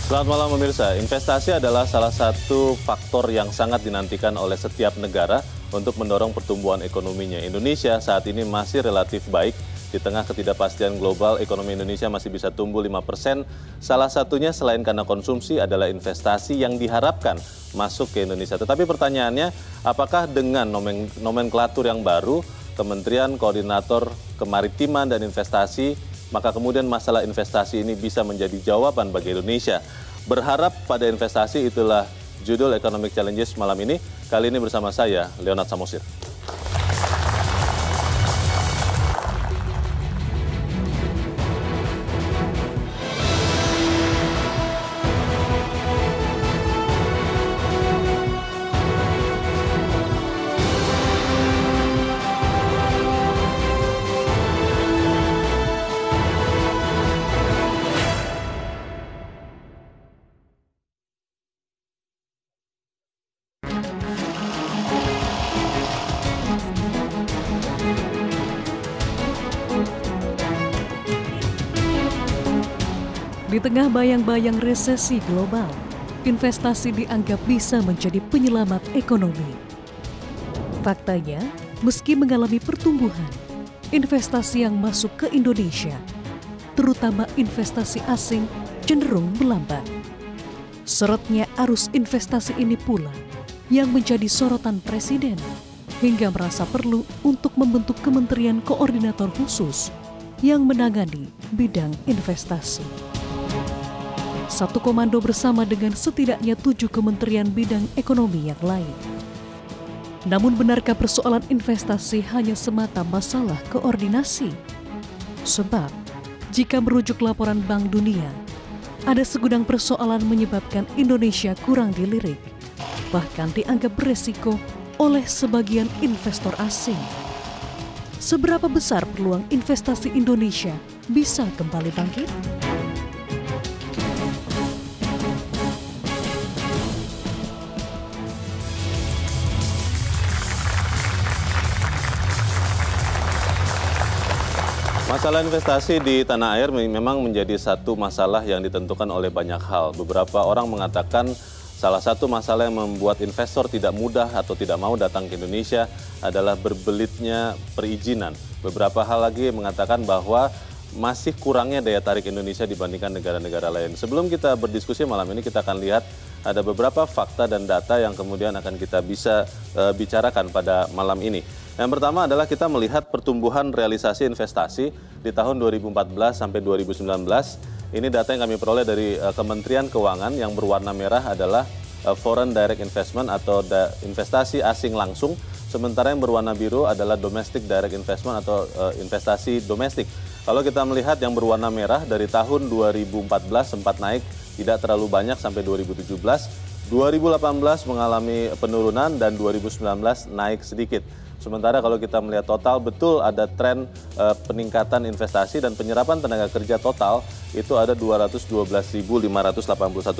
Selamat malam pemirsa, investasi adalah salah satu faktor yang sangat dinantikan oleh setiap negara untuk mendorong pertumbuhan ekonominya. Indonesia saat ini masih relatif baik. Di tengah ketidakpastian global, ekonomi Indonesia masih bisa tumbuh 5%. Salah satunya selain karena konsumsi adalah investasi yang diharapkan masuk ke Indonesia. Tetapi pertanyaannya, apakah dengan nomenklatur yang baru, Kementerian Koordinator Kemaritiman dan Investasi, maka kemudian masalah investasi ini bisa menjadi jawaban bagi Indonesia. Berharap pada investasi, itulah judul Economic Challenges malam ini. Kali ini bersama saya, Leonard Samosir. Di tengah bayang-bayang resesi global, investasi dianggap bisa menjadi penyelamat ekonomi. Faktanya, meski mengalami pertumbuhan, investasi yang masuk ke Indonesia, terutama investasi asing, cenderung melambat. Seret-nya arus investasi ini pula yang menjadi sorotan Presiden, hingga merasa perlu untuk membentuk Kementerian Koordinator Khusus yang menangani bidang investasi. Satu komando bersama dengan setidaknya 7 kementerian bidang ekonomi yang lain. Namun benarkah persoalan investasi hanya semata masalah koordinasi? Sebab, jika merujuk laporan Bank Dunia, ada segudang persoalan menyebabkan Indonesia kurang dilirik, bahkan dianggap beresiko oleh sebagian investor asing. Seberapa besar peluang investasi Indonesia bisa kembali bangkit? Masalah investasi di tanah air memang menjadi satu masalah yang ditentukan oleh banyak hal. Beberapa orang mengatakan salah satu masalah yang membuat investor tidak mudah atau tidak mau datang ke Indonesia adalah berbelitnya perizinan. Beberapa hal lagi mengatakan bahwa masih kurangnya daya tarik Indonesia dibandingkan negara-negara lain. Sebelum kita berdiskusi malam ini, kita akan lihat ada beberapa fakta dan data yang kemudian akan kita bisa bicarakan pada malam ini. Yang pertama adalah kita melihat pertumbuhan realisasi investasi di tahun 2014 sampai 2019. Ini data yang kami peroleh dari Kementerian Keuangan. Yang berwarna merah adalah foreign direct investment atau investasi asing langsung. Sementara yang berwarna biru adalah domestic direct investment atau investasi domestik. Kalau kita melihat yang berwarna merah dari tahun 2014 sempat naik tidak terlalu banyak sampai 2017. 2018 mengalami penurunan dan 2019 naik sedikit. Sementara kalau kita melihat total, betul ada tren peningkatan investasi dan penyerapan tenaga kerja total itu ada 212.581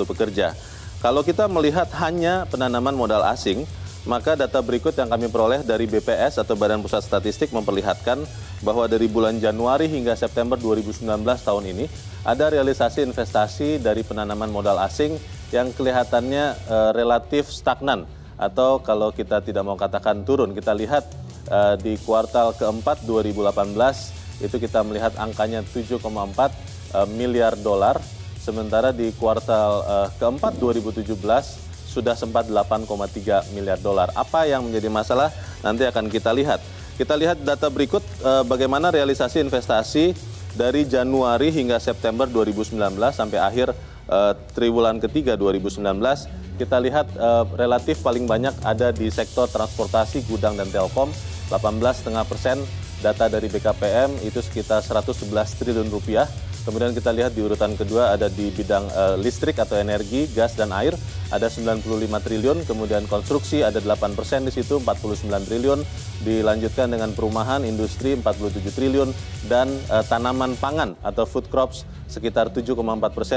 pekerja. Kalau kita melihat hanya penanaman modal asing, maka data berikut yang kami peroleh dari BPS atau Badan Pusat Statistik memperlihatkan bahwa dari bulan Januari hingga September 2019 tahun ini ada realisasi investasi dari penanaman modal asing yang kelihatannya relatif stagnan. Atau kalau kita tidak mau katakan turun, kita lihat di kuartal keempat 2018 itu kita melihat angkanya 7,4 miliar dolar. Sementara di kuartal keempat 2017 sudah sempat 8,3 miliar dolar. Apa yang menjadi masalah nanti akan kita lihat. Kita lihat data berikut bagaimana realisasi investasi dari Januari hingga September 2019 sampai akhir triwulan ketiga 2019. Kita lihat relatif paling banyak ada di sektor transportasi, gudang, dan telkom, 18,5%. Data dari BKPM itu sekitar 111 triliun rupiah. Kemudian kita lihat di urutan kedua ada di bidang listrik atau energi, gas, dan air, ada 95 triliun. Kemudian konstruksi ada 8% di situ, 49 triliun. Dilanjutkan dengan perumahan, industri 47 triliun. Dan tanaman pangan atau food crops sekitar 7,4%,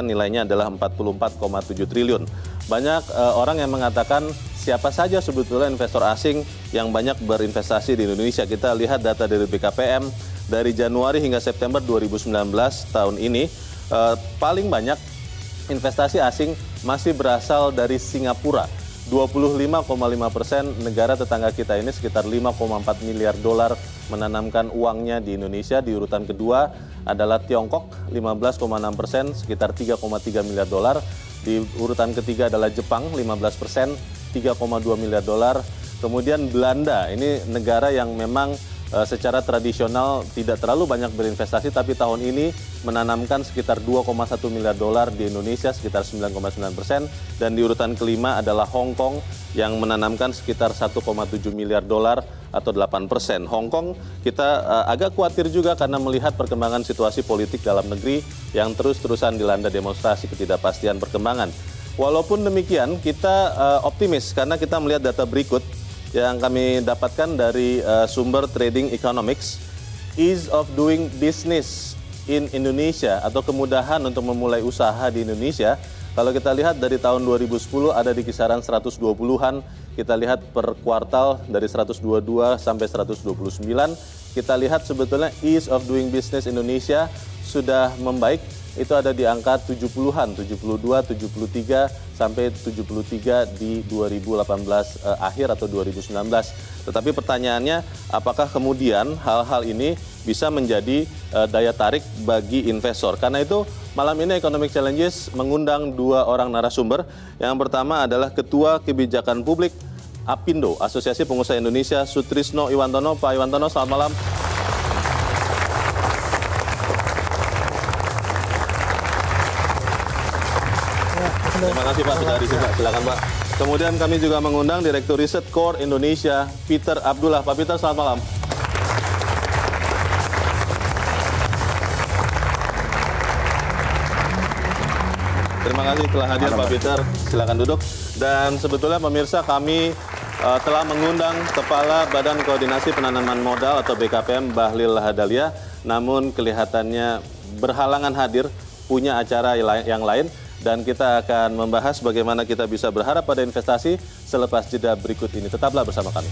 nilainya adalah 44,7 triliun. Banyak orang yang mengatakan siapa saja sebetulnya investor asing yang banyak berinvestasi di Indonesia. Kita lihat data dari BKPM dari Januari hingga September 2019 tahun ini, paling banyak investasi asing masih berasal dari Singapura. 25,5% negara tetangga kita ini sekitar 5,4 miliar dolar menanamkan uangnya di Indonesia. Di urutan kedua adalah Tiongkok 15,6% sekitar 3,3 miliar dolar. Di urutan ketiga adalah Jepang 15% 3,2 miliar dolar. Kemudian Belanda, ini negara yang memang secara tradisional tidak terlalu banyak berinvestasi, tapi tahun ini menanamkan sekitar 2,1 miliar dolar di Indonesia, sekitar 9,9%. Dan di urutan kelima adalah Hong Kong yang menanamkan sekitar 1,7 miliar dolar atau 8%. Hong Kong kita agak khawatir juga karena melihat perkembangan situasi politik dalam negeri yang terus-terusan dilanda demonstrasi ketidakpastian perkembangan. Walaupun demikian, kita optimis karena kita melihat data berikut yang kami dapatkan dari sumber Trading Economics. Ease of doing business in Indonesia atau kemudahan untuk memulai usaha di Indonesia. Kalau kita lihat dari tahun 2010 ada di kisaran 120-an. Kita lihat per kuartal dari 122 sampai 129. Kita lihat sebetulnya ease of doing business Indonesia sudah membaik. Itu ada di angka 70-an, 72, 73, sampai 73 di 2018 akhir atau 2019. Tetapi pertanyaannya, apakah kemudian hal-hal ini bisa menjadi daya tarik bagi investor? Karena itu malam ini Economic Challenges mengundang dua orang narasumber. Yang pertama adalah Ketua Kebijakan Publik APindo, Asosiasi Pengusaha Indonesia, Sutrisno Iwantono. Pak Iwantono, selamat malam. Terima kasih Pak sudah di sini. Silakan Pak. Kemudian kami juga mengundang Direktur Riset Core Indonesia, Peter Abdullah. Pak Peter, selamat malam. Terima kasih telah hadir Pak Peter. Silakan duduk. Dan sebetulnya pemirsa, kami telah mengundang Kepala Badan Koordinasi Penanaman Modal atau BKPM, Bahlil Lahadalia. Namun kelihatannya berhalangan hadir, punya acara yang lain. Dan kita akan membahas bagaimana kita bisa berharap pada investasi selepas jeda berikut ini. Tetaplah bersama kami.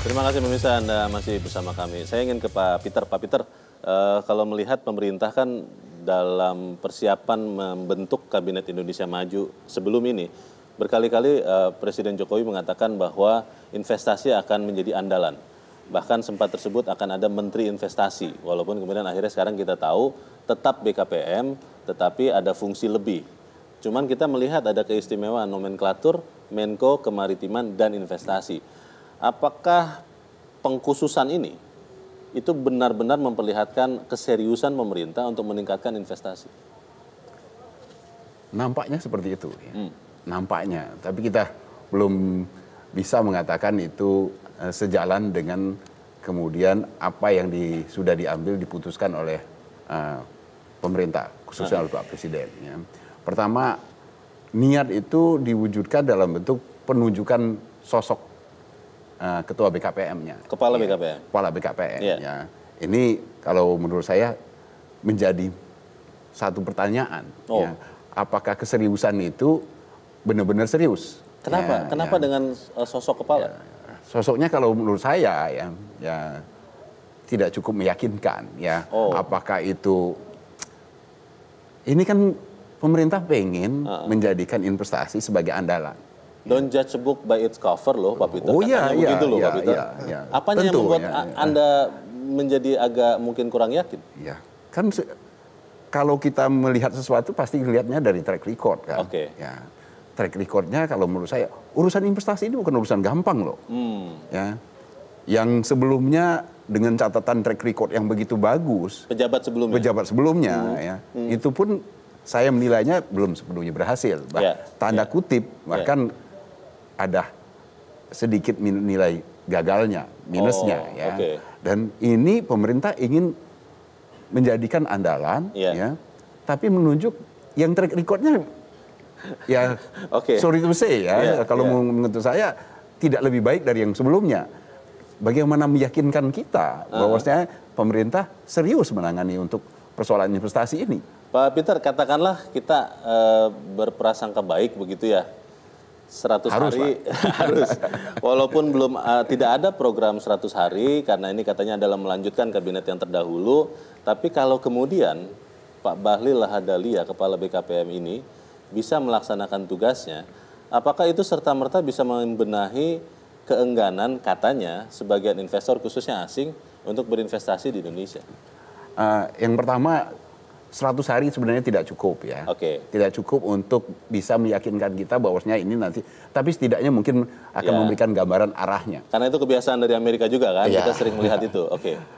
Terima kasih pemirsa, Anda masih bersama kami. Saya ingin ke Pak Peter. Pak Peter, kalau melihat pemerintah kan dalam persiapan membentuk Kabinet Indonesia Maju sebelum ini, berkali-kali Presiden Jokowi mengatakan bahwa investasi akan menjadi andalan. Bahkan sempat tersebut akan ada Menteri Investasi, walaupun kemudian akhirnya sekarang kita tahu tetap BKPM, tetapi ada fungsi lebih. Cuman kita melihat ada keistimewaan nomenklatur Menko Kemaritiman dan Investasi. Apakah pengkhususan ini itu benar-benar memperlihatkan keseriusan pemerintah untuk meningkatkan investasi? Nampaknya seperti itu. Ya. Nampaknya, tapi kita belum bisa mengatakan itu sejalan dengan kemudian apa yang sudah diambil, diputuskan oleh pemerintah, khususnya oleh Pak Presiden. Ya. Pertama, niat itu diwujudkan dalam bentuk penunjukan sosok Ketua BKPM-nya. Kepala BKPM. Kepala BKPM. Yeah. Ya. Ini kalau menurut saya menjadi satu pertanyaan. Oh. Ya. Apakah keseriusan itu benar-benar serius? Kenapa? Kenapa dengan sosok kepala? Ya. Sosoknya kalau menurut saya ya tidak cukup meyakinkan. Ya. Oh. Apakah itu? Ini kan pemerintah pengen menjadikan investasi sebagai andalan. Don't judge a book by its cover loh, Pak Peter. Oh iya, iya, begitu loh, iya, Pak Peter. Iya. Apanya yang membuat Anda menjadi agak mungkin kurang yakin? Iya, kan kalau kita melihat sesuatu pasti melihatnya dari track record kan. Oke. Ya, track recordnya kalau menurut saya urusan investasi ini bukan urusan gampang loh. Ya, yang sebelumnya dengan catatan track record yang begitu bagus. Pejabat sebelumnya. Ya, itu pun saya menilainya belum sepenuhnya berhasil. Tanda kutip bahkan ada sedikit nilai gagalnya, minusnya ya. Okay. Dan ini pemerintah ingin menjadikan andalan ya, tapi menunjuk yang track recordnya ya Oke. sorry to say ya, kalau menurut saya tidak lebih baik dari yang sebelumnya. Bagaimana meyakinkan kita bahwasanya pemerintah serius menangani untuk persoalan investasi ini? Pak Peter, katakanlah kita berprasangka baik begitu ya. 100 hari harus. Walaupun belum tidak ada program 100 hari karena ini katanya adalah melanjutkan kabinet yang terdahulu, tapi kalau kemudian Pak Bahlil Lahadalia, kepala BKPM ini bisa melaksanakan tugasnya, apakah itu serta-merta bisa membenahi keengganan katanya sebagian investor khususnya asing untuk berinvestasi di Indonesia? Yang pertama, 100 hari sebenarnya tidak cukup ya. Tidak cukup untuk bisa meyakinkan kita bahwasanya ini nanti, tapi setidaknya mungkin akan memberikan gambaran arahnya. Karena itu kebiasaan dari Amerika juga kan, kita sering melihat itu.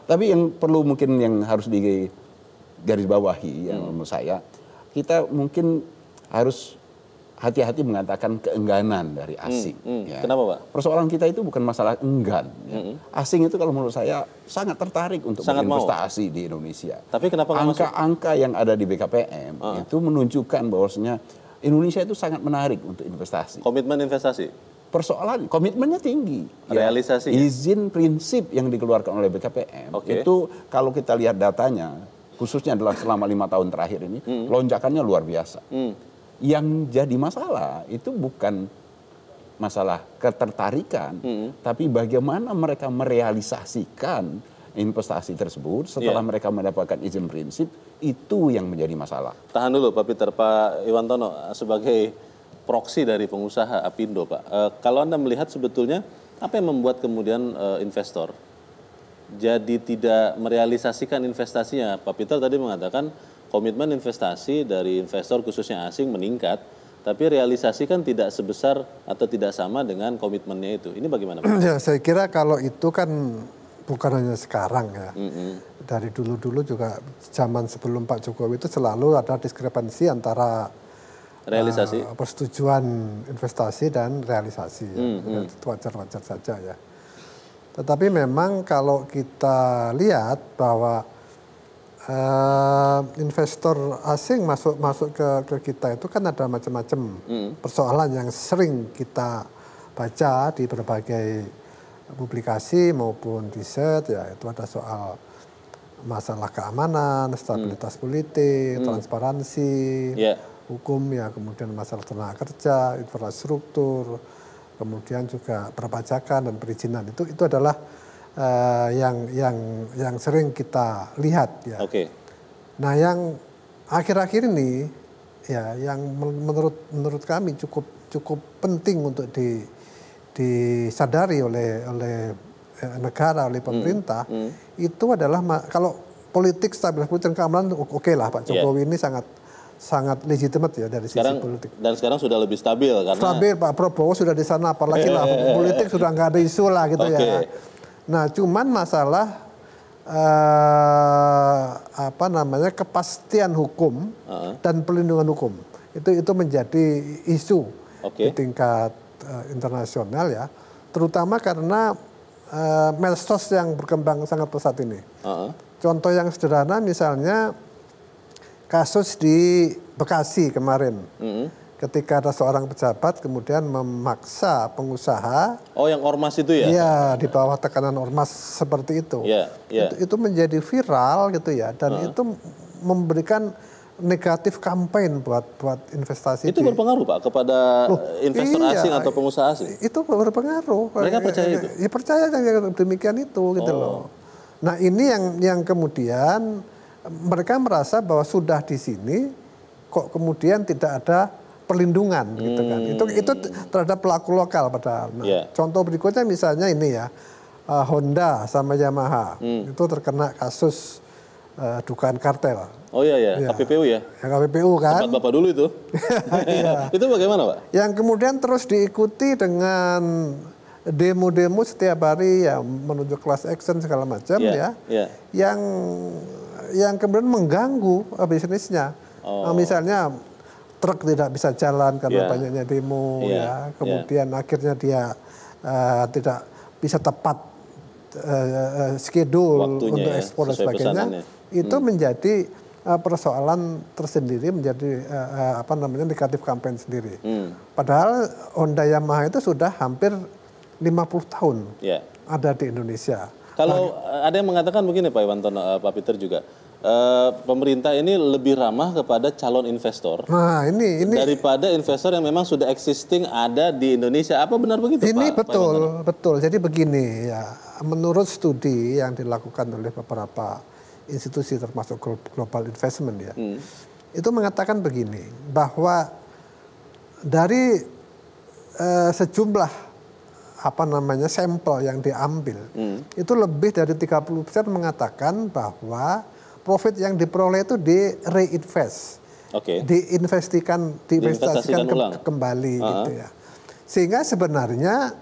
Tapi yang perlu mungkin yang harus digarisbawahi yang menurut saya, kita mungkin harus hati-hati mengatakan keengganan dari asing. Ya. Kenapa, Pak? Persoalan kita itu bukan masalah enggan. Ya. Asing itu kalau menurut saya sangat tertarik untuk berinvestasi di Indonesia. Tapi kenapa angka-angka yang ada di BKPM itu menunjukkan bahwasanya Indonesia itu sangat menarik untuk investasi. Komitmen investasi? Persoalan komitmennya tinggi. Realisasi? Ya. Izin prinsip yang dikeluarkan oleh BKPM itu kalau kita lihat datanya, khususnya adalah selama 5 tahun terakhir ini, lonjakannya luar biasa. Yang jadi masalah itu bukan masalah ketertarikan, tapi bagaimana mereka merealisasikan investasi tersebut setelah mereka mendapatkan izin prinsip, itu yang menjadi masalah. Tahan dulu Pak Peter, Pak Iwantono sebagai proksi dari pengusaha Apindo, Pak. Kalau Anda melihat sebetulnya apa yang membuat kemudian investor jadi tidak merealisasikan investasinya? Pak Peter tadi mengatakan komitmen investasi dari investor khususnya asing meningkat, tapi realisasi kan tidak sebesar atau tidak sama dengan komitmennya itu. Ini bagaimana Pak? Ya, saya kira kalau itu kan bukan hanya sekarang ya. Dari dulu-dulu juga zaman sebelum Pak Jokowi itu selalu ada diskrepansi antara realisasi, persetujuan investasi dan realisasi. Ya. Itu wajar-wajar saja ya. Tetapi memang kalau kita lihat bahwa investor asing masuk ke kita itu kan ada macam-macam persoalan yang sering kita baca di berbagai publikasi maupun riset ya. Itu ada soal masalah keamanan, stabilitas politik, transparansi, hukum ya, kemudian masalah tenaga kerja, infrastruktur, kemudian juga perpajakan dan perizinan. Itu adalah yang sering kita lihat ya. Nah, yang akhir-akhir ini ya, yang menurut kami cukup penting untuk disadari oleh negara, oleh pemerintah, itu adalah kalau politik, stabilitas politik dan keamanan oke lah, Pak Jokowi ini sangat legitimate ya dari sisi politik. Dan sekarang sudah lebih stabil karena stabil, Pak Prabowo sudah di sana, apalagi lah politik sudah nggak ada isu lah gitu ya. Nah, cuman masalah kepastian hukum dan pelindungan hukum itu menjadi isu di tingkat internasional ya, terutama karena medsos yang berkembang sangat pesat ini. Contoh yang sederhana misalnya kasus di Bekasi kemarin. Ketika ada seorang pejabat kemudian memaksa pengusaha. Oh, yang ormas itu ya? Iya, di bawah tekanan ormas seperti itu. Itu menjadi viral gitu ya, dan itu memberikan negatif campaign buat investasi. Itu berpengaruh Pak kepada investor asing atau pengusaha asing? Itu berpengaruh. Mereka percaya itu? Ya percaya demikian itu gitu loh. Nah, ini yang kemudian mereka merasa bahwa sudah di sini kok kemudian tidak ada perlindungan gitu kan. Itu terhadap pelaku lokal padahal. Nah, contoh berikutnya misalnya ini ya, Honda sama Yamaha itu terkena kasus dugaan kartel. Oh iya ya, KPPU ya? KPPU kan. Tempat Bapak dulu itu. Itu bagaimana Pak? Yang kemudian terus diikuti dengan demo-demo setiap hari ya, menuju class action segala macam ya. Yang kemudian mengganggu bisnisnya. Misalnya truk tidak bisa jalan karena banyaknya demo ya. Kemudian akhirnya dia tidak bisa tepat schedule waktunya untuk ekspor dan sebagainya. Itu menjadi persoalan tersendiri menjadi negatif campaign sendiri. Padahal Honda Yamaha itu sudah hampir 50 tahun ada di Indonesia. Kalau ada yang mengatakan begini Pak Iwantono, Pak Peter juga, pemerintah ini lebih ramah kepada calon investor daripada investor yang memang sudah existing ada di Indonesia. Apa benar begitu ini Pak? Betul. Jadi begini ya, menurut studi yang dilakukan oleh beberapa institusi termasuk global investment ya, itu mengatakan begini, bahwa dari sejumlah sampel yang diambil, itu lebih dari 30% mengatakan bahwa profit yang diperoleh itu di-reinvest, diinvestasikan kembali gitu ya. Sehingga sebenarnya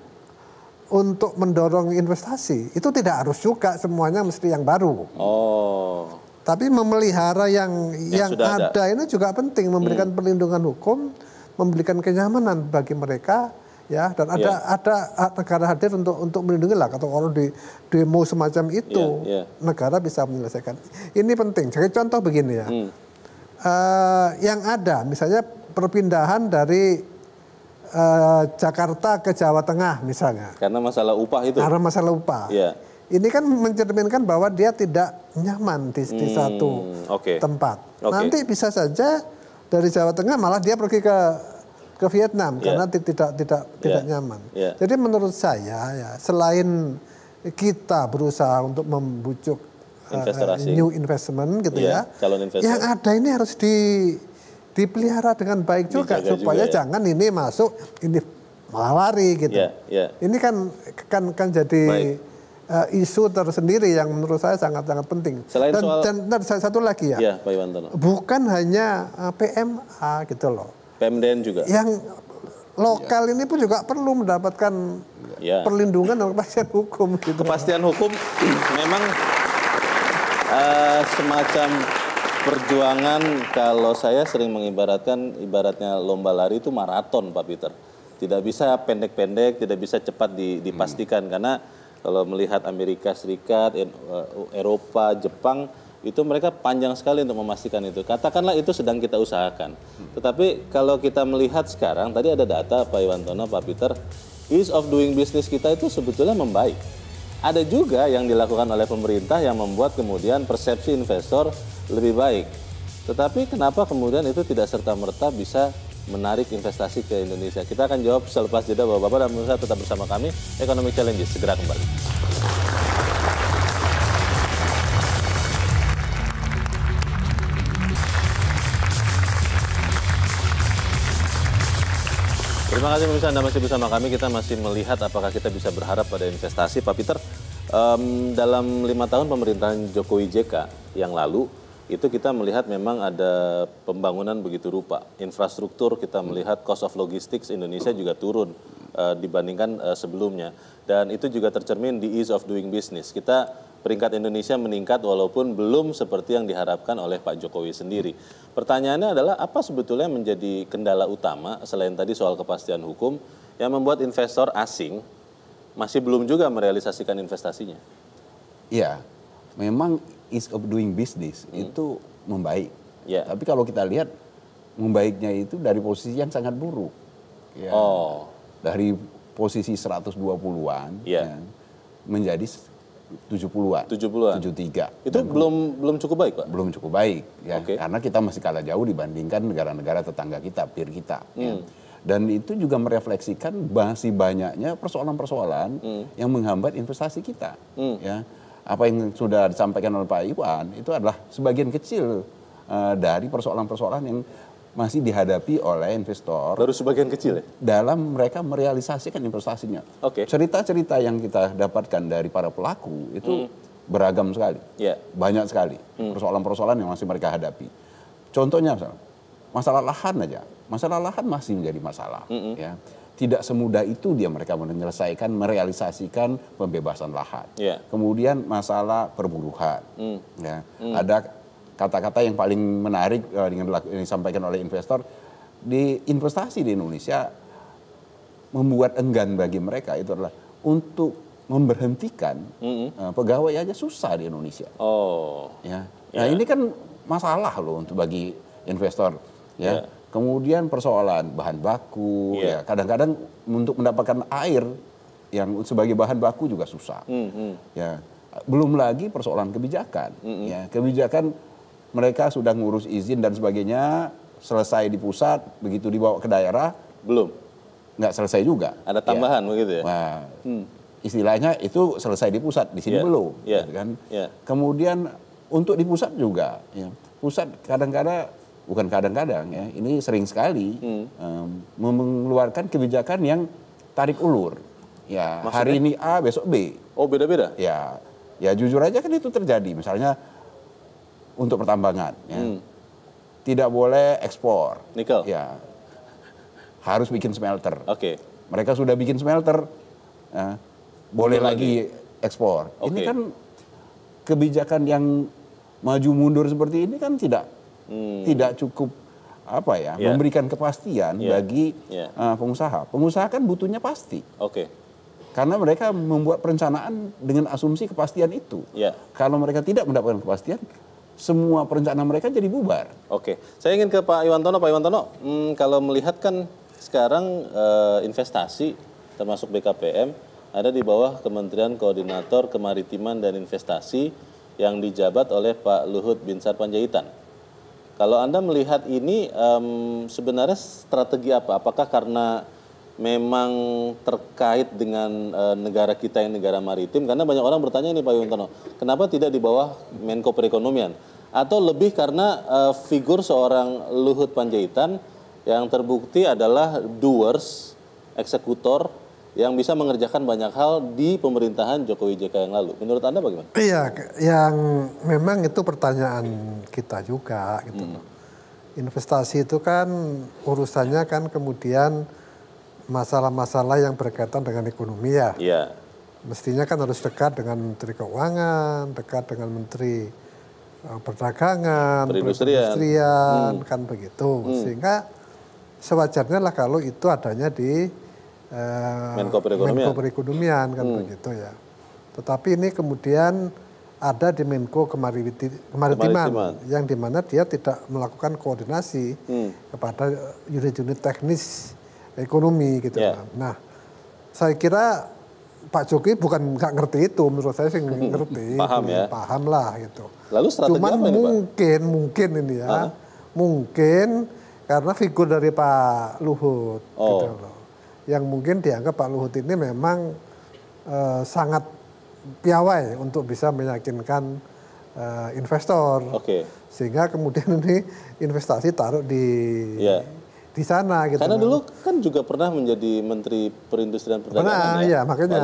untuk mendorong investasi itu tidak harus juga semuanya mesti yang baru. Tapi memelihara yang ada ini juga penting, memberikan perlindungan hukum, memberikan kenyamanan bagi mereka. Ya, dan ada negara hadir untuk melindungi lah. Kalau orang di demo semacam itu, negara bisa menyelesaikan. Ini penting. Jadi contoh begini ya, yang ada misalnya perpindahan dari Jakarta ke Jawa Tengah misalnya. Karena masalah upah itu. Karena masalah upah. Ini kan mencerminkan bahwa dia tidak nyaman di satu tempat. Nanti bisa saja dari Jawa Tengah malah dia pergi ke Vietnam karena tidak nyaman. Jadi menurut saya ya, selain kita berusaha untuk membujuk new investment gitu calon investor, yang ada ini harus dipelihara dengan baik juga supaya jangan ini masuk ini malah lari gitu. Ini kan jadi isu tersendiri yang menurut saya sangat-sangat penting. Dan satu lagi ya, Pak Iwantono, bukan hanya PMA gitu loh. Pemden juga. Yang lokal ini pun juga perlu mendapatkan perlindungan dan kepastian hukum. Gitu. Kepastian hukum memang semacam perjuangan. Kalau saya sering mengibaratkan, ibaratnya lomba lari itu maraton, Pak Peter. Tidak bisa pendek-pendek, tidak bisa cepat dipastikan. Karena kalau melihat Amerika Serikat, Eropa, Jepang, itu mereka panjang sekali untuk memastikan itu. Katakanlah itu sedang kita usahakan. Tetapi kalau kita melihat sekarang, tadi ada data Pak Iwantono, Pak Peter, ease of doing business kita itu sebetulnya membaik. Ada juga yang dilakukan oleh pemerintah yang membuat kemudian persepsi investor lebih baik. Tetapi kenapa kemudian itu tidak serta-merta bisa menarik investasi ke Indonesia? Kita akan jawab selepas jeda, Bapak-Bapak dan pemirsa, tetap bersama kami. Economic Challenges segera kembali. Terima kasih pemirsa, Anda masih bersama kami. Kita masih melihat apakah kita bisa berharap pada investasi. Pak Peter, dalam 5 tahun pemerintahan Jokowi JK yang lalu, itu kita melihat memang ada pembangunan begitu rupa. Infrastruktur kita melihat cost of logistics Indonesia juga turun dibandingkan sebelumnya. Dan itu juga tercermin di ease of doing business. Kita peringkat Indonesia meningkat walaupun belum seperti yang diharapkan oleh Pak Jokowi sendiri. Pertanyaannya adalah apa sebetulnya menjadi kendala utama selain tadi soal kepastian hukum yang membuat investor asing masih belum juga merealisasikan investasinya? Iya, memang ease of doing business itu membaik. Tapi kalau kita lihat membaiknya itu dari posisi yang sangat buruk. Dari posisi 120-an menjadi 70-an, 73. Itu belum cukup baik, Pak? Belum cukup baik, ya. Karena kita masih kalah jauh dibandingkan negara-negara tetangga kita, peer kita. Ya. Dan itu juga merefleksikan masih banyaknya persoalan-persoalan yang menghambat investasi kita. Ya. Apa yang sudah disampaikan oleh Pak Iwan itu adalah sebagian kecil dari persoalan-persoalan yang masih dihadapi oleh investor. Baru sebagian kecil ya? Dalam mereka merealisasikan investasinya. Cerita-cerita yang kita dapatkan dari para pelaku itu beragam sekali. Banyak sekali persoalan-persoalan yang masih mereka hadapi. Contohnya masalah lahan aja. Masalah lahan masih menjadi masalah. Ya. Tidak semudah itu mereka menyelesaikan, merealisasikan pembebasan lahan. Kemudian masalah perburuan. Ya. Ada kata-kata yang paling menarik yang disampaikan oleh investor, di investasi di Indonesia membuat enggan bagi mereka itu adalah untuk memberhentikan pegawai aja susah di Indonesia. Ya. Nah ini kan masalah loh untuk bagi investor ya. Kemudian persoalan bahan baku ya, kadang-kadang untuk mendapatkan air yang sebagai bahan baku juga susah. Ya, belum lagi persoalan kebijakan. Ya, kebijakan mereka sudah ngurus izin dan sebagainya, selesai di pusat, begitu dibawa ke daerah belum, nggak selesai juga. Ada tambahan begitu ya. Nah, istilahnya itu selesai di pusat, di sini belum, gitu kan. Kemudian untuk di pusat juga, ya, pusat kadang-kadang bukan kadang-kadang ya, ini sering sekali mengeluarkan kebijakan yang tarik ulur. Ya, maksudnya? Hari ini A, besok B. Oh, beda-beda? Ya, ya jujur aja kan itu terjadi. Misalnya untuk pertambangan, ya, tidak boleh ekspor. Nikel? Ya, harus bikin smelter. Oke. Mereka sudah bikin smelter, ya, boleh lagi ekspor. Ini kan kebijakan yang maju mundur seperti ini kan tidak cukup apa ya, memberikan kepastian bagi pengusaha. Pengusaha kan butuhnya pasti. Karena mereka membuat perencanaan dengan asumsi kepastian itu. Kalau mereka tidak mendapatkan kepastian, semua perencanaan mereka jadi bubar. Saya ingin ke Pak Iwantono. Pak Iwantono, kalau melihat kan sekarang investasi termasuk BKPM ada di bawah Kementerian Koordinator Kemaritiman dan Investasi yang dijabat oleh Pak Luhut Binsar Panjaitan. Kalau Anda melihat ini sebenarnya strategi apa? Apakah karena memang terkait dengan negara kita yang negara maritim? Karena banyak orang bertanya ini Pak Iwantono, kenapa tidak di bawah Menko Perekonomian? Atau lebih karena figur seorang Luhut Panjaitan yang terbukti adalah doers, eksekutor, yang bisa mengerjakan banyak hal di pemerintahan Jokowi JK yang lalu. Menurut Anda bagaimana? Iya, yang memang itu pertanyaan kita juga gitu loh. Investasi itu kan urusannya kan kemudian masalah-masalah yang berkaitan dengan ekonomi ya. Mestinya kan harus dekat dengan Menteri Keuangan, dekat dengan Menteri Perdagangan, Perindustrian, kan begitu. Sehingga sewajarnya lah kalau itu adanya di Menko Perekonomian kan begitu ya. Tetapi ini kemudian ada di Menko Kemaritiman yang dimana dia tidak melakukan koordinasi kepada unit-unit teknis ekonomi gitu. Nah, saya kira Pak Jokowi bukan nggak ngerti itu, menurut saya sih ngerti, paham lah gitu. Lalu strategi cuman apa ini, mungkin ini ya, mungkin karena figur dari Pak Luhut gitu loh. Yang mungkin dianggap Pak Luhut ini memang sangat piawai untuk bisa meyakinkan investor, sehingga kemudian ini investasi taruh di sana gitu. Karena dulu kan juga pernah menjadi Menteri Perindustrian Perdagangan. Iya, makanya.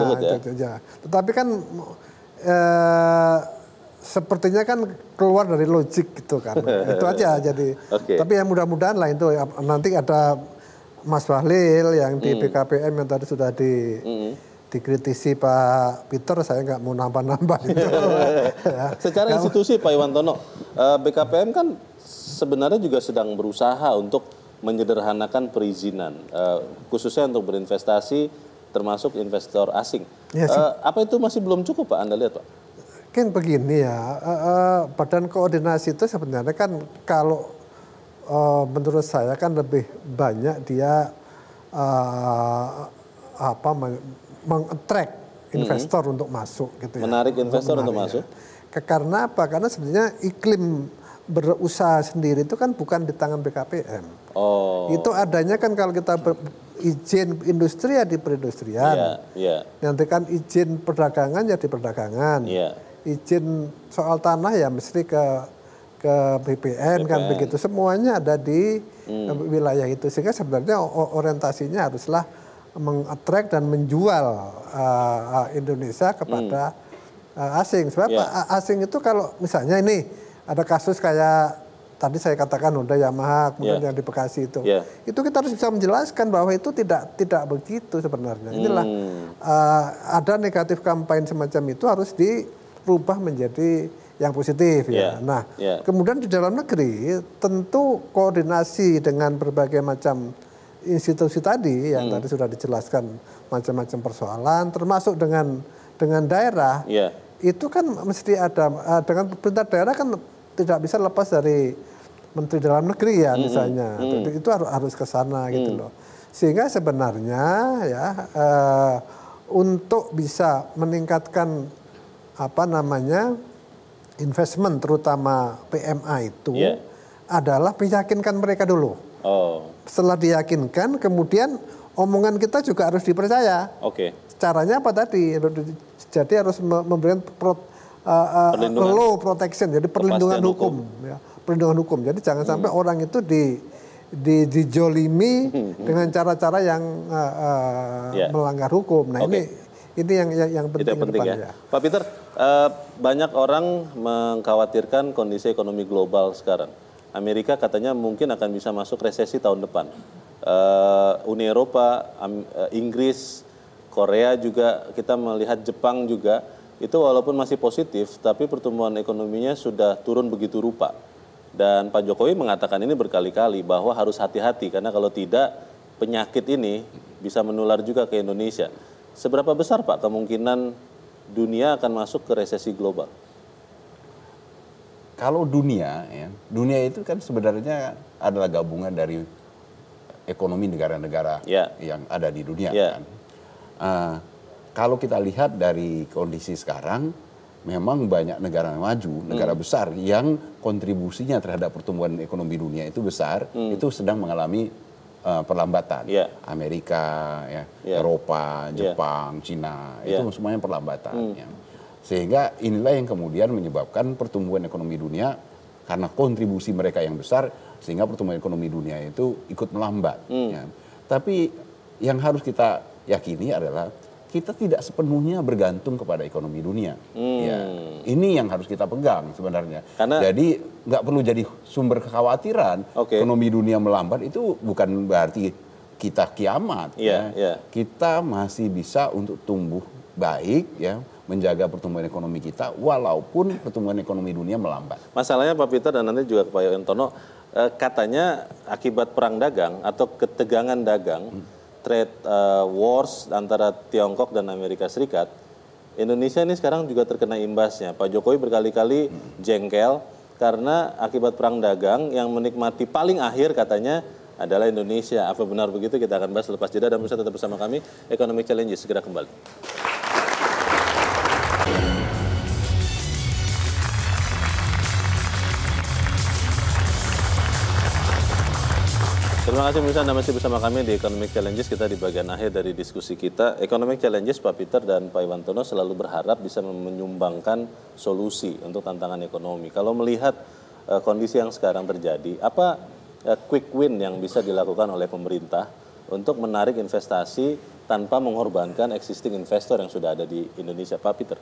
Tetapi kan sepertinya kan keluar dari logik gitu kan. Itu aja jadi. Tapi ya mudah-mudahan lah itu nanti ada Mas Bahlil yang di BKPM yang tadi sudah dikritisi Pak Peter, saya nggak mau nambah-nambah gitu. Secara institusi Pak Iwantono, BKPM kan sebenarnya juga sedang berusaha untuk menyederhanakan perizinan, khususnya untuk berinvestasi termasuk investor asing. Apa itu masih belum cukup Pak, Anda lihat Pak? Mungkin begini ya, Badan Koordinasi itu sebenarnya kan kalau menurut saya kan lebih banyak dia meng-attract investor untuk masuk gitu ya. Menarik investor untuk masuk. Karena apa? Karena sebenarnya iklim berusaha sendiri itu kan bukan di tangan BKPM. Itu adanya kan kalau kita izin industri ya di perindustrian. Nanti kan izin perdagangan ya di perdagangan. Izin soal tanah ya mesti ke BPN kan begitu, semuanya ada di wilayah itu, sehingga sebenarnya orientasinya haruslah meng-attract dan menjual Indonesia kepada asing. Sebab asing itu kalau misalnya ini ada kasus kayak tadi saya katakan Honda Yamaha kemudian yang di Bekasi itu kita harus bisa menjelaskan bahwa itu tidak begitu sebenarnya. Inilah ada negatif kampanye semacam itu harus dirubah menjadi yang positif ya. Nah, kemudian di dalam negeri tentu koordinasi dengan berbagai macam institusi tadi yang tadi sudah dijelaskan macam-macam persoalan, termasuk dengan daerah. Itu kan mesti ada dengan pemerintah daerah kan tidak bisa lepas dari Menteri Dalam Negeri ya misalnya. Itu harus ke sana gitu loh. Sehingga sebenarnya ya untuk bisa meningkatkan investment terutama PMA itu adalah meyakinkan mereka dulu. Setelah diyakinkan, kemudian omongan kita juga harus dipercaya. Caranya apa tadi? Jadi harus memberikan law protection, jadi perlindungan hukum. Ya, perlindungan hukum. Jadi jangan sampai orang itu dijolimi dengan cara-cara yang melanggar hukum. Nah ini yang penting ya. Pak Peter, banyak orang mengkhawatirkan kondisi ekonomi global sekarang. Amerika katanya mungkin akan bisa masuk resesi tahun depan. Uni Eropa, Inggris, Korea juga, kita melihat Jepang juga, itu walaupun masih positif, tapi pertumbuhan ekonominya sudah turun begitu rupa. Dan Pak Jokowi mengatakan ini berkali-kali bahwa harus hati-hati, karena kalau tidak penyakit ini bisa menular juga ke Indonesia. Seberapa besar Pak kemungkinan dunia akan masuk ke resesi global? Kalau dunia, dunia itu kan sebenarnya adalah gabungan dari ekonomi negara-negara yang ada di dunia. Kan? Kalau kita lihat dari kondisi sekarang, memang banyak negara maju, negara besar yang kontribusinya terhadap pertumbuhan ekonomi dunia itu besar, itu sedang mengalami perlambatan. Amerika, Eropa, Jepang, Cina, itu semuanya perlambatan. Sehingga inilah yang kemudian menyebabkan pertumbuhan ekonomi dunia, karena kontribusi mereka yang besar, sehingga pertumbuhan ekonomi dunia itu ikut melambat. Tapi yang harus kita yakini adalah kita tidak sepenuhnya bergantung kepada ekonomi dunia. Ini yang harus kita pegang sebenarnya. Jadi nggak perlu jadi sumber kekhawatiran. Ekonomi dunia melambat itu bukan berarti kita kiamat. Kita masih bisa untuk tumbuh baik, menjaga pertumbuhan ekonomi kita walaupun pertumbuhan ekonomi dunia melambat. Masalahnya Pak Peter dan nanti juga Pak Yuwantono, katanya akibat perang dagang atau ketegangan dagang, trade wars antara Tiongkok dan Amerika Serikat, Indonesia ini sekarang juga terkena imbasnya. Pak Jokowi berkali-kali jengkel karena akibat perang dagang yang menikmati paling akhir katanya adalah Indonesia. Apa benar begitu? Kita akan bahas lepas jeda dan bisa tetap bersama kami. Economic Challenges segera kembali. Terima kasih pemirsa, Anda masih bersama kami di Economic Challenges. Kita di bagian akhir dari diskusi kita. Economic Challenges, Pak Peter dan Pak Yuwantono selalu berharap bisa menyumbangkan solusi untuk tantangan ekonomi. Kalau melihat kondisi yang sekarang terjadi, apa quick win yang bisa dilakukan oleh pemerintah untuk menarik investasi tanpa mengorbankan existing investor yang sudah ada di Indonesia, Pak Peter?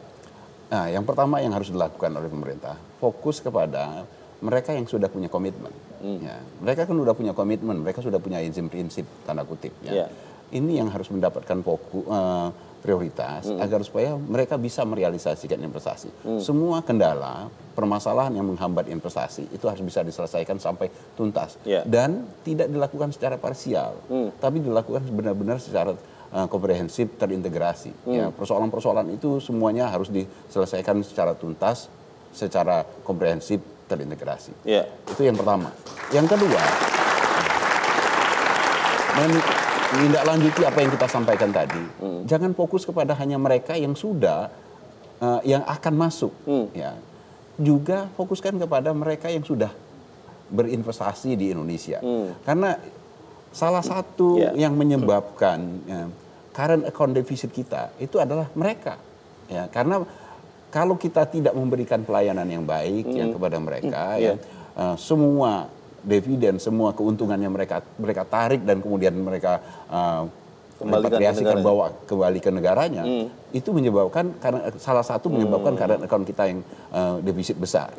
Nah, yang pertama yang harus dilakukan oleh pemerintah, fokus kepada mereka yang sudah punya komitmen. Mereka kan sudah punya komitmen, mereka sudah punya izin prinsip, tanda kutip. Ini yang harus mendapatkan prioritas agar supaya mereka bisa merealisasikan investasi. Semua kendala, permasalahan yang menghambat investasi itu harus bisa diselesaikan sampai tuntas. Dan tidak dilakukan secara parsial, tapi dilakukan benar-benar secara komprehensif, terintegrasi. Persoalan-persoalan itu semuanya harus diselesaikan secara tuntas, secara komprehensif, terintegrasi. Itu yang pertama. Yang kedua, menindaklanjuti apa yang kita sampaikan tadi. Jangan fokus kepada hanya mereka yang sudah, yang akan masuk. Juga fokuskan kepada mereka yang sudah berinvestasi di Indonesia. Karena salah satu yang menyebabkan current account deficit kita itu adalah mereka. Karena kalau kita tidak memberikan pelayanan yang baik kepada mereka, semua dividen, semua keuntungannya mereka tarik dan kemudian mereka repatriasikan bawa kembali ke negaranya, itu menyebabkan salah satu menyebabkan current account kita yang defisit besar.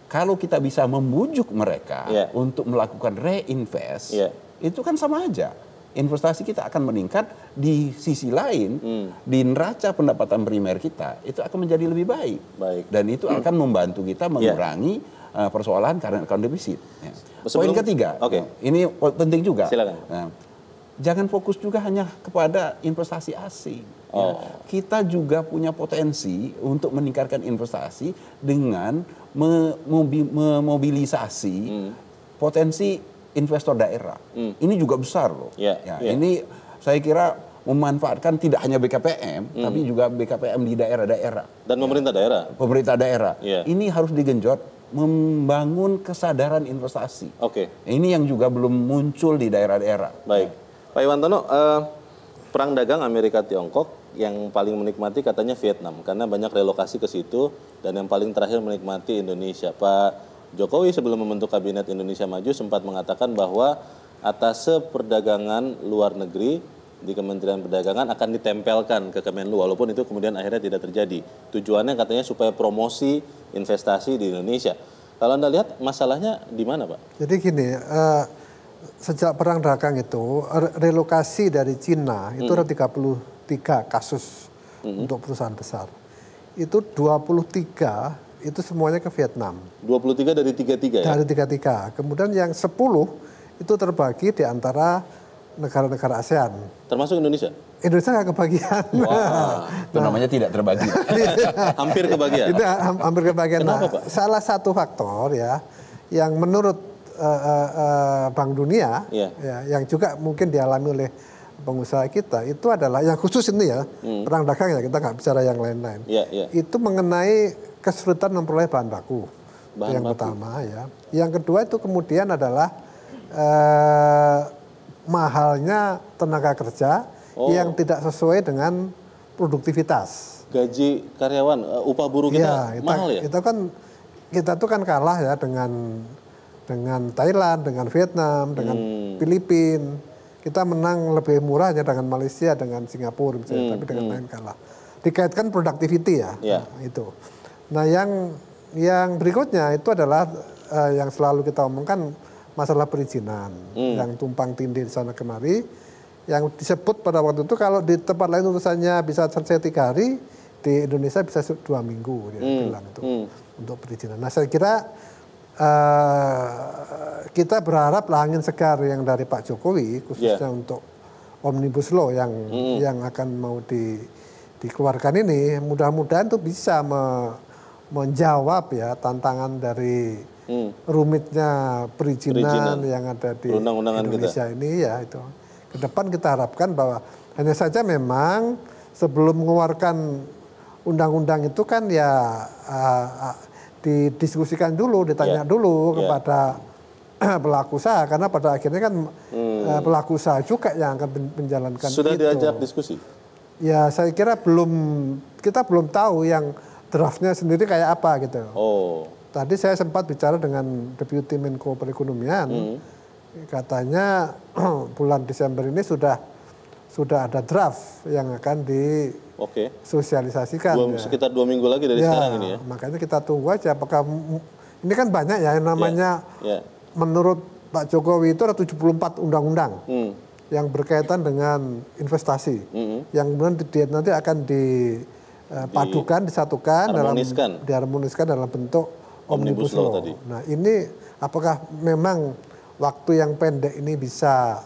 Kalau kita bisa membujuk mereka untuk melakukan reinvest, itu kan sama aja. Investasi kita akan meningkat, di sisi lain di neraca pendapatan primer kita itu akan menjadi lebih baik. Dan itu akan membantu kita mengurangi persoalan current account deficit. Poin ketiga, ini penting juga. Silakan. Jangan fokus juga hanya kepada investasi asing. Kita juga punya potensi untuk meningkatkan investasi dengan memobilisasi potensi investor daerah. Ini juga besar loh. Ini saya kira memanfaatkan tidak hanya BKPM, tapi juga BKPM di daerah-daerah. Dan pemerintah daerah. Pemerintah daerah. Ini harus digenjot membangun kesadaran investasi. Ini yang juga belum muncul di daerah-daerah. Baik. Pak Iwantono, perang dagang Amerika-Tiongkok yang paling menikmati katanya Vietnam, karena banyak relokasi ke situ, dan yang paling terakhir menikmati Indonesia. Pak Jokowi sebelum membentuk Kabinet Indonesia Maju sempat mengatakan bahwa atase perdagangan luar negeri di Kementerian Perdagangan akan ditempelkan ke Kemenlu, walaupun itu kemudian akhirnya tidak terjadi. Tujuannya katanya supaya promosi investasi di Indonesia. Kalau Anda lihat masalahnya di mana, Pak? Jadi gini, sejak perang dagang itu relokasi dari Cina itu ada 33 kasus untuk perusahaan besar. Itu 23 itu semuanya ke Vietnam. 23 dari 33 ya? Dari 33. Kemudian yang 10 itu terbagi di antara negara-negara ASEAN. Termasuk Indonesia? Indonesia nggak kebagian. Itu namanya tidak terbagi. Hampir kebagian? Itu hampir kebagian. Kenapa, Pak? Salah satu faktor ya, yang menurut Bank Dunia, ya, yang juga mungkin dialami oleh pengusaha kita, itu adalah yang khusus ini ya, perang dagang ya, kita nggak bicara yang lain-lain. Itu mengenai kesulitan memperoleh bahan baku. Yang pertama ya. Yang kedua itu kemudian adalah mahalnya tenaga kerja yang tidak sesuai dengan produktivitas. Gaji karyawan, upah buruh kita mahal ya? Kita tuh kan kalah ya dengan Thailand, dengan Vietnam, dengan Filipina. Kita menang lebih murah hanya dengan Malaysia, dengan Singapura misalnya, tapi dengan lain kalah. Dikaitkan productivity ya, itu. Nah yang berikutnya itu adalah yang selalu kita omongkan masalah perizinan, yang tumpang tindih di sana kemari, yang disebut pada waktu itu kalau di tempat lain urusannya bisa selesai 3 hari, di Indonesia bisa 2 minggu dia bilang itu untuk perizinan. Nah saya kira kita berharap angin segar yang dari Pak Jokowi khususnya untuk Omnibus Law yang akan mau dikeluarkan ini, mudah-mudahan itu bisa menjawab ya tantangan dari rumitnya perizinan yang ada di Indonesia ini ya itu. Ke depan kita harapkan bahwa hanya saja memang sebelum mengeluarkan undang-undang itu kan ya didiskusikan dulu, ditanya dulu kepada pelaku usaha, karena pada akhirnya kan pelaku usaha juga yang akan menjalankan itu. Sudah diajak diskusi? Ya saya kira kita belum tahu yang draftnya sendiri kayak apa gitu. Tadi saya sempat bicara dengan Deputi Menko Perekonomian, katanya bulan Desember ini sudah ada draft yang akan disosialisasikan. Sekitar 2 minggu lagi dari sekarang ini ya. Makanya kita tunggu aja apakah ini kan banyak ya yang namanya menurut Pak Jokowi itu ada 74 undang-undang yang berkaitan dengan investasi, yang kemudian nanti akan dipadukan, disatukan, diharmoniskan dalam bentuk Omnibus Law tadi. Nah ini apakah memang waktu yang pendek ini bisa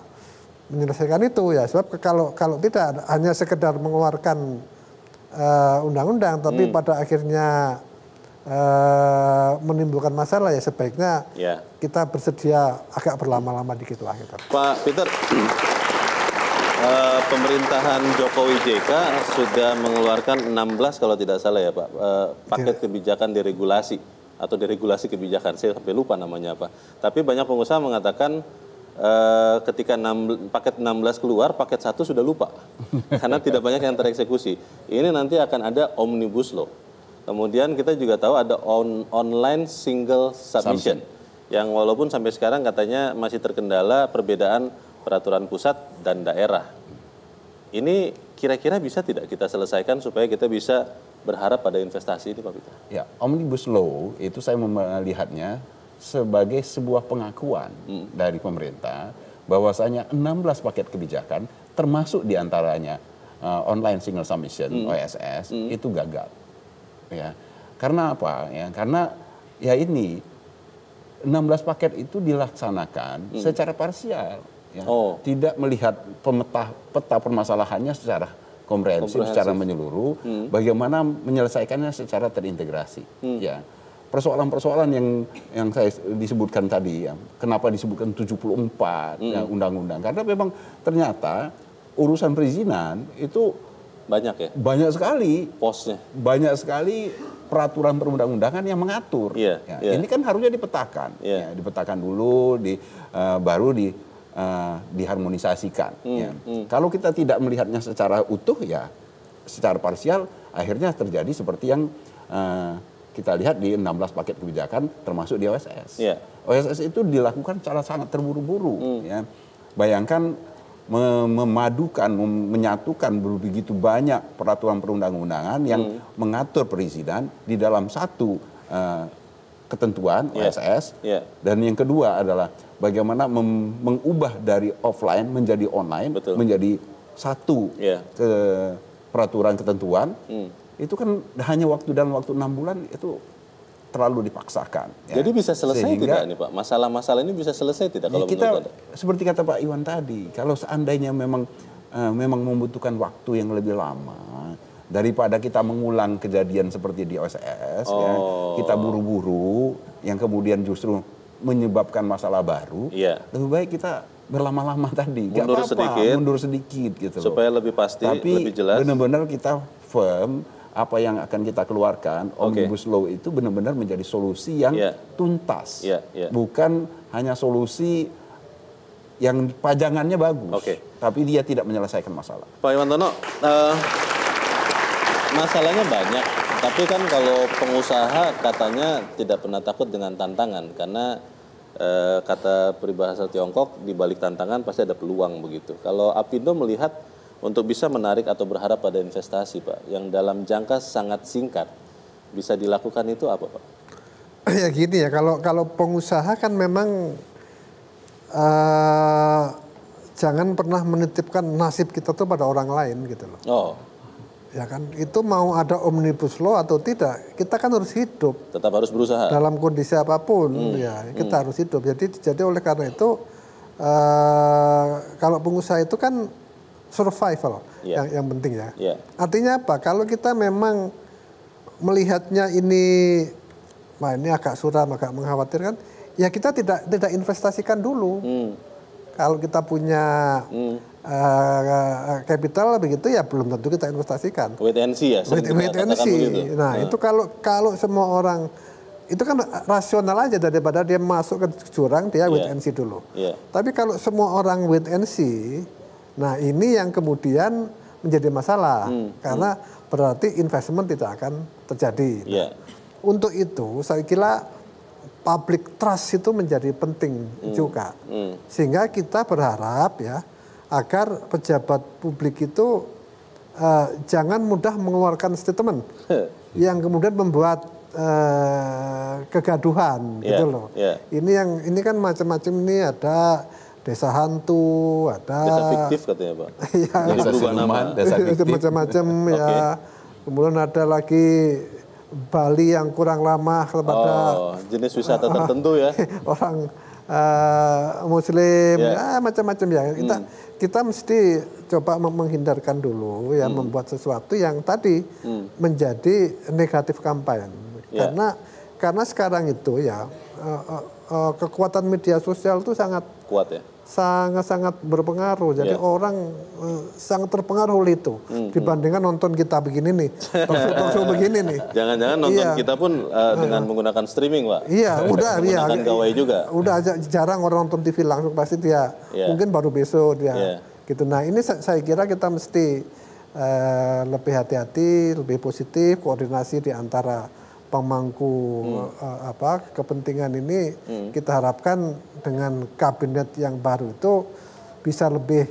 menyelesaikan itu ya? Sebab kalau tidak hanya sekedar mengeluarkan undang-undang, tapi pada akhirnya menimbulkan masalah ya sebaiknya kita bersedia agak berlama-lama dikit lah gitu. Pak Peter, pemerintahan Jokowi JK sudah mengeluarkan 16 kalau tidak salah ya Pak, paket kebijakan deregulasi atau deregulasi kebijakan, saya sampai lupa namanya apa. Tapi banyak pengusaha mengatakan ketika paket 16 keluar, paket 1 sudah lupa. Karena tidak banyak yang tereksekusi. Ini nanti akan ada Omnibus Law. Kemudian kita juga tahu ada online single submission. Yang walaupun sampai sekarang katanya masih terkendala perbedaan peraturan pusat dan daerah. Ini kira-kira bisa tidak kita selesaikan supaya kita bisa berharap pada investasi ini Pak Peter? Ya, Omnibus Law itu saya melihatnya sebagai sebuah pengakuan dari pemerintah bahwasanya 16 paket kebijakan termasuk diantaranya online single submission OSS itu gagal. Ya, karena apa? Ya, karena ya ini 16 paket itu dilaksanakan secara parsial. Ya, tidak melihat peta permasalahannya secara komprehensif secara menyeluruh, bagaimana menyelesaikannya secara terintegrasi. Ya, persoalan-persoalan yang saya disebutkan tadi, ya, kenapa disebutkan 74 ya, undang-undang, karena memang ternyata urusan perizinan itu banyak ya, banyak sekali posnya, banyak sekali peraturan perundang-undangan yang mengatur. Ini kan harusnya dipetakan, ya, dipetakan dulu, baru diharmonisasikan. Kalau kita tidak melihatnya secara utuh, ya secara parsial, akhirnya terjadi seperti yang kita lihat di 16 paket kebijakan, termasuk di OSS. OSS itu dilakukan secara sangat terburu-buru. Ya. Bayangkan memadukan, menyatukan begitu banyak peraturan perundang-undangan yang mengatur perizinan di dalam satu ketentuan OSS. Dan yang kedua adalah bagaimana mengubah dari offline menjadi online, menjadi satu ke peraturan ketentuan. Itu kan hanya dalam waktu 6 bulan itu terlalu dipaksakan. Ya. Jadi bisa selesai tidak nih Pak? Masalah-masalah ini bisa selesai tidak kalau kita, seperti kata Pak Iwan tadi, kalau seandainya memang membutuhkan waktu yang lebih lama daripada kita mengulang kejadian seperti di OSS, ya, kita buru-buru yang kemudian justru menyebabkan masalah baru, lebih baik kita berlama-lama tadi, mundur sedikit gitu supaya lebih pasti, tapi lebih jelas. Benar-benar kita firm apa yang akan kita keluarkan. Omnibus Law itu benar-benar menjadi solusi yang tuntas, bukan hanya solusi yang pajangannya bagus, tapi dia tidak menyelesaikan masalah. Pak Iwantono, masalahnya banyak, tapi kan kalau pengusaha katanya tidak pernah takut dengan tantangan, karena kata peribahasa Tiongkok, di balik tantangan pasti ada peluang begitu. Kalau Apindo melihat untuk bisa menarik atau berharap pada investasi, Pak, yang dalam jangka sangat singkat bisa dilakukan itu apa, Pak? Ya gini ya, kalau pengusaha kan memang jangan pernah menitipkan nasib kita tuh pada orang lain gitu loh. Ya kan, itu mau ada Omnibus Law atau tidak, kita kan harus hidup. Tetap harus berusaha. Dalam kondisi apapun, ya kita harus hidup. Jadi oleh karena itu, kalau pengusaha itu kan survival yang penting ya. Artinya apa? Kalau kita memang melihatnya ini agak suram, agak mengkhawatirkan, ya kita tidak investasikan dulu. Kalau kita punya capital begitu ya belum tentu kita investasikan. Wait and see ya. Wait and see. Nah itu kalau semua orang itu kan rasional aja, daripada dia masuk ke jurang dia wait and see dulu. Tapi kalau semua orang wait and see, nah ini yang kemudian menjadi masalah karena berarti investment tidak akan terjadi. Untuk itu saya kira public trust itu menjadi penting juga, sehingga kita berharap ya agar pejabat publik itu jangan mudah mengeluarkan statement yang kemudian membuat kegaduhan gitu loh. Ini kan macam-macam, ini ada desa hantu, ada desa fiktif katanya Pak. Desa siluman, desa fiktif, macam-macam ya. Kemudian ada lagi Bali yang kurang ramah kepada jenis wisata tertentu ya. Orang Muslim, macam-macam ya. Kita mesti coba menghindarkan dulu ya, membuat sesuatu yang tadi menjadi negatif kampanye. Karena sekarang itu ya kekuatan media sosial itu sangat kuat ya. Sangat berpengaruh. Jadi orang sangat terpengaruh oleh itu dibandingkan nonton kita begini nih, talkshow begini nih. Jangan-jangan nonton kita pun dengan menggunakan streaming, Pak. Udah menggunakan gawai juga. Udah jarang orang nonton TV langsung, pasti dia mungkin baru besok dia. Gitu. Nah, ini saya kira kita mesti lebih hati-hati, lebih positif, koordinasi di antara pemangku kepentingan ini. Kita harapkan dengan kabinet yang baru itu bisa lebih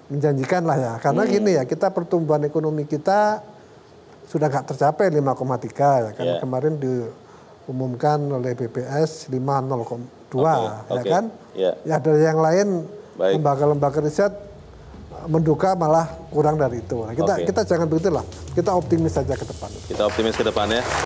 menjanjikan lah ya, karena gini ya, kita pertumbuhan ekonomi kita sudah nggak tercapai 5,3 ya kan. Kemarin diumumkan oleh BPS 5,02 ya kan. Ya dari yang lain lembaga-lembaga riset menduga malah kurang dari itu. Nah, kita jangan begitulah, kita optimis saja ke depan. Kita optimis ke depan ya.